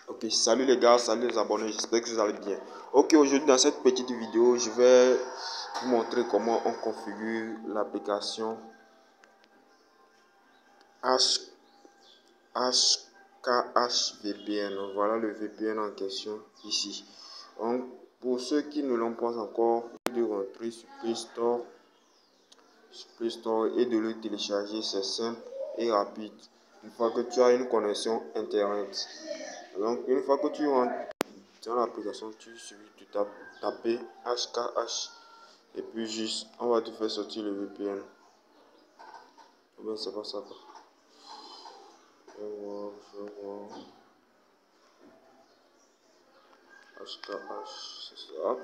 Ok, salut les gars, salut les abonnés, j'espère que vous allez bien. Ok, aujourd'hui dans cette petite vidéo, je vais vous montrer comment on configure l'application HKH VPN. Voilà le VPN en question ici. Donc, pour ceux qui ne l'ont pas encore, de rentrer sur Play Store et de le télécharger, c'est simple et rapide. Une fois que tu as une connexion internet. Donc, une fois que tu rentres dans l'application, tu suffit de taper HKH et puis juste on va te faire sortir le VPN. Mais c'est pas ça quoi. Je vais voir. HKH, c'est ça.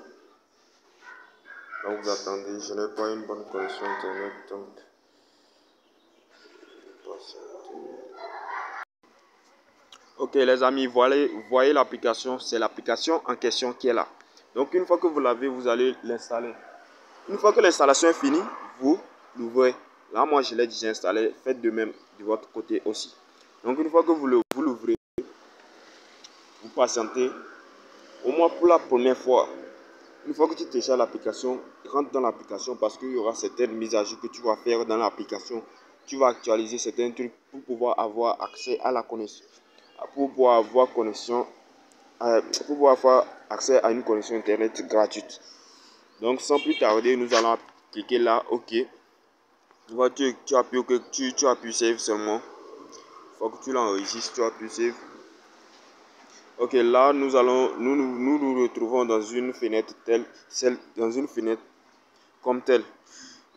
Donc vous attendez, je n'ai pas une bonne connexion internet donc ok les amis, voyez l'application, c'est l'application en question qui est là. Donc une fois que vous l'avez, vous allez l'installer. Une fois que l'installation est finie, vous l'ouvrez. Là, moi, je l'ai déjà installé. Faites de même de votre côté aussi. Donc, une fois que vous l'ouvrez, vous patientez. Au moins pour la première fois, une fois que tu télécharges l'application, rentre dans l'application parce qu'il y aura certaines mises à jour que tu vas faire dans l'application. Tu vas actualiser certains trucs pour pouvoir avoir accès à la connexion. Pour pouvoir avoir connexion, pour pouvoir avoir accès à une connexion internet gratuite. Donc, sans plus tarder, nous allons cliquer là, OK. Tu appuies que tu appuies save seulement. Une fois que tu l'enregistres, tu appuies save. Ok, là nous retrouvons dans une fenêtre dans une fenêtre comme telle.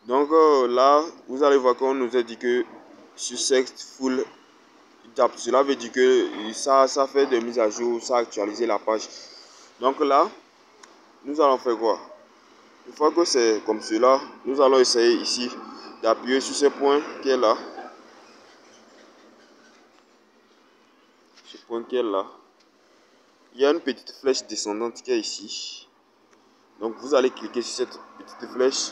Donc là, vous allez voir qu'on nous a dit que successful tap. Cela veut dire que ça fait des mises à jour, ça a actualisé la page. Donc là, nous allons faire quoi? Une fois que c'est comme cela, nous allons essayer ici d'appuyer sur ce point qui est là. Ce point qui est là. Il y a une petite flèche descendante qui est ici. Donc vous allez cliquer sur cette petite flèche.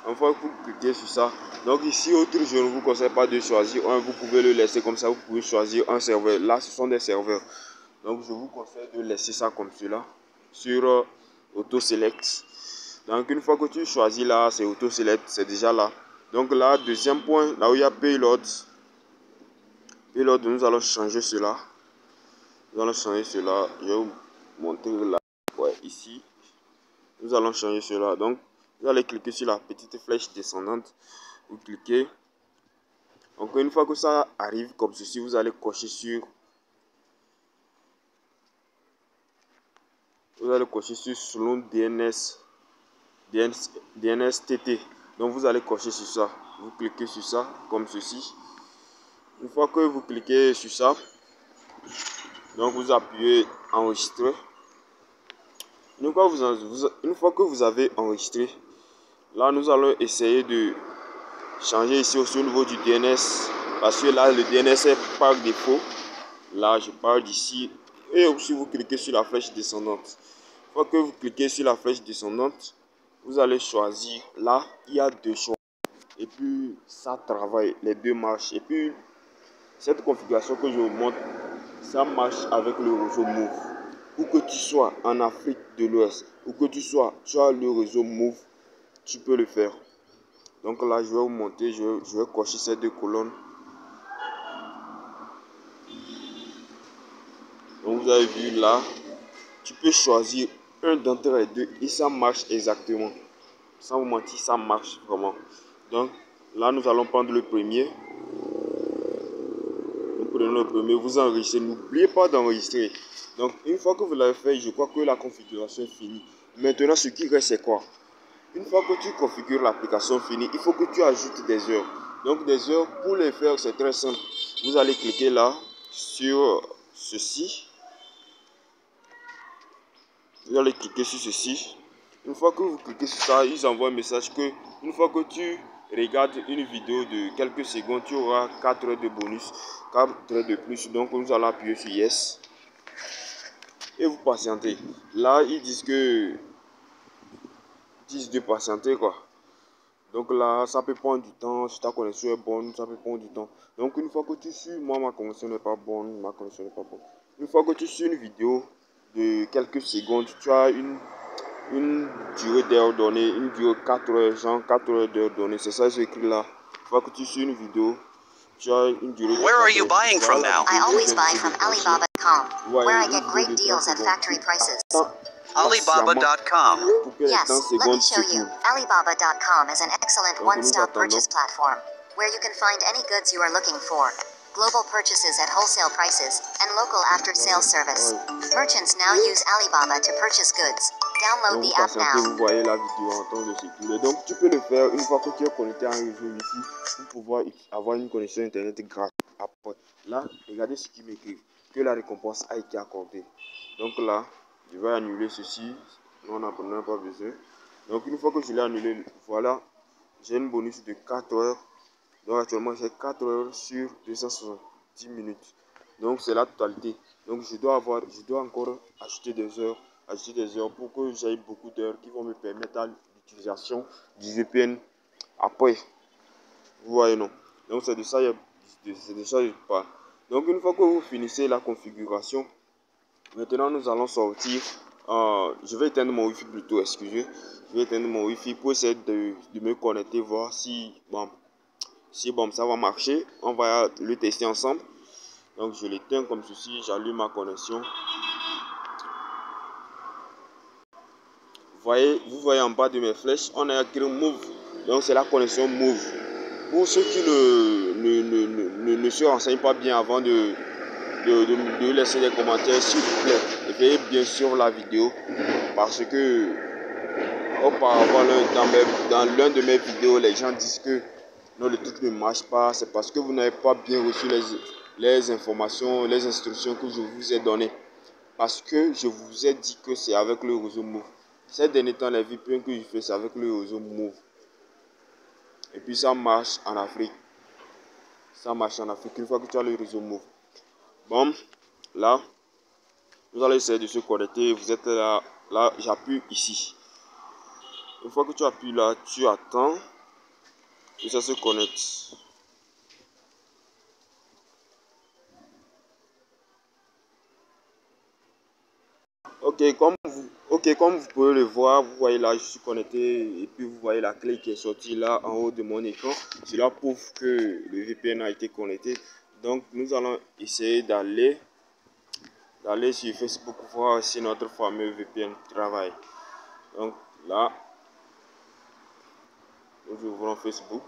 Une fois que vous cliquez sur ça, donc ici autre, je ne vous conseille pas de choisir un, vous pouvez le laisser comme ça, vous pouvez choisir un serveur. Là ce sont des serveurs. Donc je vous conseille de laisser ça comme cela sur Auto Select. Donc une fois que tu choisis là, c'est Auto Select, c'est déjà là. Donc là, deuxième point, là où il y a Payload. Payload, nous allons changer cela. Nous allons changer cela. Je vais vous montrer là. Ouais, ici. Nous allons changer cela. Donc, vous allez cliquer sur la petite flèche descendante. Vous cliquez. Donc, une fois que ça arrive comme ceci, vous allez cocher sur. Vous allez cocher sur selon DNSTT. Donc, vous allez cocher sur ça. Vous cliquez sur ça comme ceci. Une fois que vous cliquez sur ça, donc vous appuyez enregistrer. Une fois que vous avez enregistré, là nous allons essayer de changer ici aussi au niveau du DNS parce que là le DNS est par défaut. Là je parle d'ici et aussi vous cliquez sur la flèche descendante. Une fois que vous cliquez sur la flèche descendante, vous allez choisir. Là il y a deux choix et puis ça travaille, les deux marchent. Et puis cette configuration que je vous montre, ça marche avec le réseau Move. Où que tu sois en Afrique de l'Ouest, où que tu sois, tu as le réseau Move, tu peux le faire. Donc là, je vais vous montrer, je vais cocher ces deux colonnes. Donc vous avez vu là, tu peux choisir un d'entre les deux et ça marche exactement. Sans vous mentir, ça marche vraiment. Donc là, nous allons prendre le premier. Nous prenons le premier, vous enregistrez. N'oubliez pas d'enregistrer. Donc une fois que vous l'avez fait, je crois que la configuration est finie. Maintenant, ce qui reste, c'est quoi? Une fois que tu configures l'application finie, il faut que tu ajoutes des heures. Donc des heures, pour les faire, c'est très simple. Vous allez cliquer là, sur ceci. Vous allez cliquer sur ceci. Une fois que vous cliquez sur ça, ils envoient un message que une fois que tu regardes une vidéo de quelques secondes, tu auras 4 heures de bonus, 4 heures de plus. Donc nous allons appuyer sur Yes. Et vous patientez. Là, ils disent de patienter quoi. Donc là, ça peut prendre du temps. Si ta connexion est bonne, ça peut prendre du temps. Donc une fois que tu suis, moi ma connexion n'est pas bonne, Une fois que tu suis une vidéo de quelques secondes, tu as une durée d'heure donnée, une durée 4 heures, genre 4 heures d'heure donnée. C'est ça que j'ai écrit là. Une fois que tu suis une vidéo, tu as une durée de 4 heures. Where are you buying from now? I always buy from Alibaba.com, where I get great deals at factory prices. Alibaba.com. Yes, let me show you. Alibaba.com is an excellent one-stop purchase platform, where you can find any goods you are looking for. Global purchases at wholesale prices, and local after-sales service. Merchants now use Alibaba to purchase goods. Download the app now. Vous voyez la vidéo en temps de circuler. Donc tu peux le faire une fois que tu es connecté à un réseau Wi-Fi pour pouvoir avoir une connexion internet gratuite. Après, là, regardez ce qui m'écrit, que la récompense a été accordée. Donc là, je vais annuler ceci. Non, on n'en a pas besoin. Donc une fois que je l'ai annulé, voilà, j'ai une bonus de 4 heures. Donc actuellement j'ai 4 heures sur 270 minutes. Donc c'est la totalité. Donc je dois encore ajouter des heures pour que j'aie beaucoup d'heures qui vont me permettre l'utilisation du VPN après. Vous voyez, non? Donc c'est de ça je parle. Donc une fois que vous finissez la configuration, maintenant nous allons sortir. Je vais éteindre mon Wi-Fi plutôt, excusez. Je vais éteindre mon Wi-Fi pour essayer de me connecter, voir si bon ça va marcher. On va le tester ensemble. Donc je l'éteins comme ceci, j'allume ma connexion. Vous voyez en bas de mes flèches, on a écrit Move. Donc c'est la connexion Move. Pour ceux qui ne se renseignent pas bien avant de laisser des commentaires, s'il vous plaît, veillez bien sur la vidéo. Parce que auparavant, dans l'un de mes vidéos, les gens disent que non, le truc ne marche pas. C'est parce que vous n'avez pas bien reçu les informations, les instructions que je vous ai données. Parce que je vous ai dit que c'est avec le réseau Move. Ces derniers temps, les VPN que je fais, c'est avec le réseau Move. Et puis ça marche en Afrique. Ça marche en Afrique une fois que tu as le réseau Move. Bon, là, vous allez essayer de se connecter. Vous êtes là, j'appuie ici. Une fois que tu appuies là, tu attends que ça se connecte. Comme vous pouvez le voir, vous voyez là, je suis connecté et puis vous voyez la clé qui est sortie là en haut de mon écran. Cela prouve que le VPN a été connecté. Donc nous allons essayer d'aller sur Facebook pour voir si notre fameux VPN travaille. Donc là, nous ouvrons Facebook.